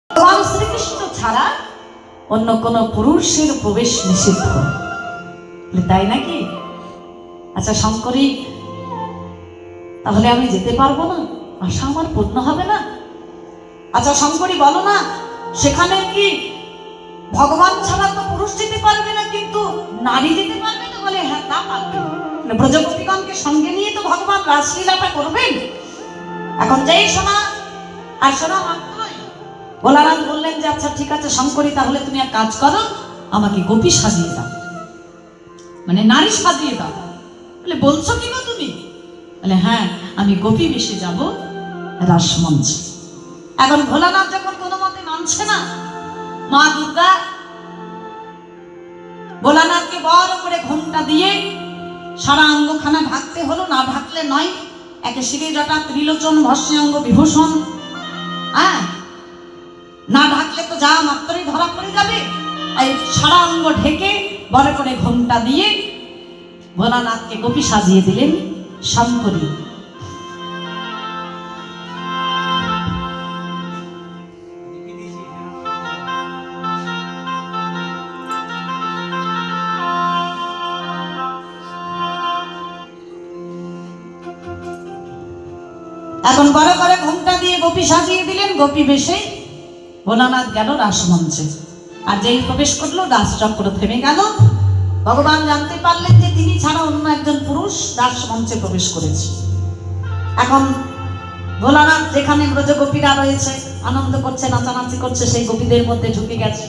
ভগবান শ্রীকৃষ্ণ ছাড়া অন্য কোন পুরুষের প্রবেশ নিষিদ্ধ, তাই নাকি? আচ্ছা শঙ্করী, তাহলে আমি যেতে পারবো না? আশা আমার পূর্ণ হবে না? আচ্ছা শঙ্করী বলো না, সেখানে কি ভগবান ছাড়া তো পুরুষ যেতে পারবে না, কিন্তু নারী যেতে পারবে না? বলে হ্যাঁ, তা পারবে। ব্রজগোপীগণকে সঙ্গে নিয়ে তো ভগবান রাসলীলাটা করবেন। এখন যেই শোনা আর শোনা মাত্রই ভোলানাথ বললেন যে আচ্ছা ঠিক আছে শঙ্করী, তাহলে তুমি এক কাজ করো, আমাকে গোপী সাজিয়ে দাও, মানে নারী সাজিয়ে দাও। বলে বলছো কি গো তুমি? বলে হ্যাঁ, আমি গোপী বেশে যাব রাসমঞ্চে। এখন ভোলানাথ যখন কোনো মতে মানছে না, মা দুর্গা ভোলানাথকে বড় করে ঘোমটা দিয়ে সারা অঙ্গখানা ঢাকতে হলো, না ঢাকলে নয়। একে শিরে জটা ত্রিলোচন ভস্যাঙ্গ বিভূষণ, হ্যাঁ, না ঢাকলে তো যা মাত্রই ধরা পড়ে যাবে। এই সারা অঙ্গ ঢেকে বড় করে ঘোমটা দিয়ে ভোলানাথকে গোপী সাজিয়ে দিলেন শঙ্করী। এখন বড় করে ঘোমটা দিয়ে গোপী সাজিয়ে দিলেন। গোপী বেশে ভোলানাথ গেল রাসমঞ্চে। আর যেই প্রবেশ করলো দাসচক্র থেমে গেল। ভগবান জানতে পারলেন যে তিনি ছাড়া অন্য একজন পুরুষ রাসমঞ্চে প্রবেশ করেছে। এখন ভোলানাথ যেখানে ব্রজগোপীরা রয়েছে, আনন্দ করছে, নাচানাচি করছে, সেই গোপীদের মধ্যে ঢুকে গেছে।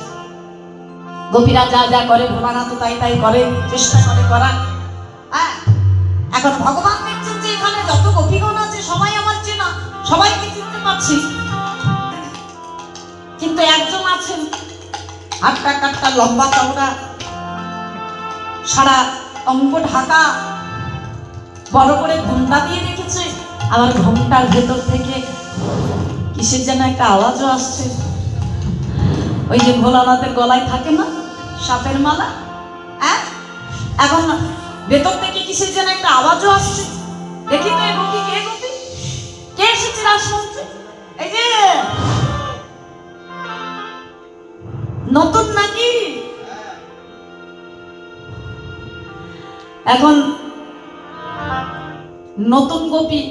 গোপীরা যা যা করে ভোলানাথ তাই তাই করে, চেষ্টা করে করা। হ্যাঁ, এখন ভগবান দেখছেন যে এখানে যত গোপীগণ আছে সবাই আমার চেনা, সবাইকে চিনতে পারছি, কিন্তু একজন আছেন হাট্টা কাট্টা, লম্বা চওড়া, সারা অঙ্গ ঢাকা, বড় করে ঘোমটা দিয়ে রেখেছে। আবার ঘোমটার ভেতর থেকে কিসের যেন একটা আওয়াজও আসছে। ওই যে ভোলানাথের গলায় থাকে না সাপের মালা, হ্যাঁ, এখন ভেতর থেকে কিসের যেন একটা আওয়াজও আসছে। দেখি তো গোপী কে? গোপী কে এসেছে রাসমঞ্চে? এই যে নতুন নাকি? এখন নতুন গোপী,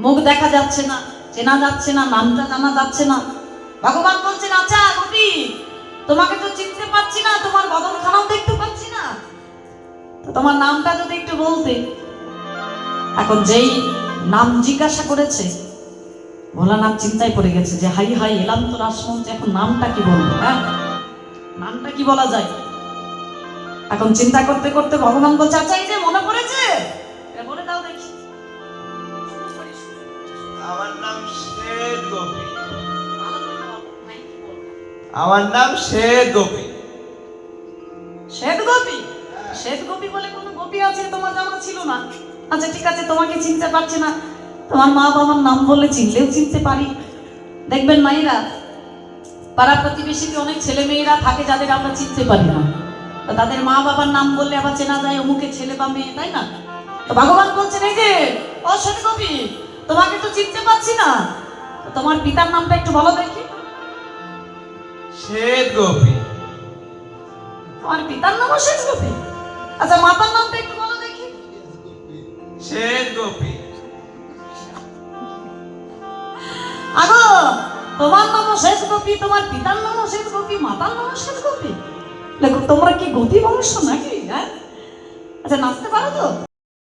মুখ দেখা যাচ্ছে না, চেনা যাচ্ছে না, নামটা জানা যাচ্ছে না। ভগবান বলছেন আচ্ছা গোপী, তোমাকে তো চিনতে পারছি না, তোমার বদনখানাও দেখতে পাচ্ছি না, তো তোমার নামটা যদি একটু বলতে। এখন যেই নাম জিজ্ঞাসা করেছে, ভোলানাথ চিন্তায় পড়ে গেছে যে হাই হাই, এলাম তো রাসমঞ্চে, এখন নামটা কি বলবো? হ্যাঁ, নামটা কি বলা যায়? এখন চিন্তা করতে করতে ভগবান বলছে আচ্ছা এই যে মনে পড়েছে, বলে দাও দেখি। আমার নাম শ্বেত গোপী। আমার নাম শ্বেত গোপী। শ্বেত গোপী? শ্বেত গোপী বলে কোনো গোপী আছে তোমার জানা ছিল না? আচ্ছা ঠিক আছে, তোমাকে চিনতে পারছি না, তোমার মা বাবার নাম বললে চিনলেও চিনতে পারি। দেখবেন মায়েরা, পাড়া প্রতিবেশীতে অনেক ছেলে মেয়েরা থাকে যাদের আমরা চিনতে পারি না, তো তাদের মা বাবার নাম বললে আবার চেনা যায় অমুকে ছেলে বা মেয়ে, তাই না? তো ভগবান বলছেন এই যে ও শ্বেত গোপী, তোমাকে তো চিনতে পারছি না, তোমার পিতার নামটা একটু বলো দেখি। শ্বেত গোপী। তোমার পিতার নামও শ্বেত গোপী? আচ্ছা মাতার নামটা একটু বলো দেখি। শ্বেত গোপী। আগো, তোমার নামও শ্বেত গোপী, তোমার পিতার নামও শ্বেত গোপী, মাতার নামও শ্বেত গোপী? দেখো তোমরা কি গোপী বংশ নাকি? হ্যাঁ, আচ্ছা নাচতে পারো তো?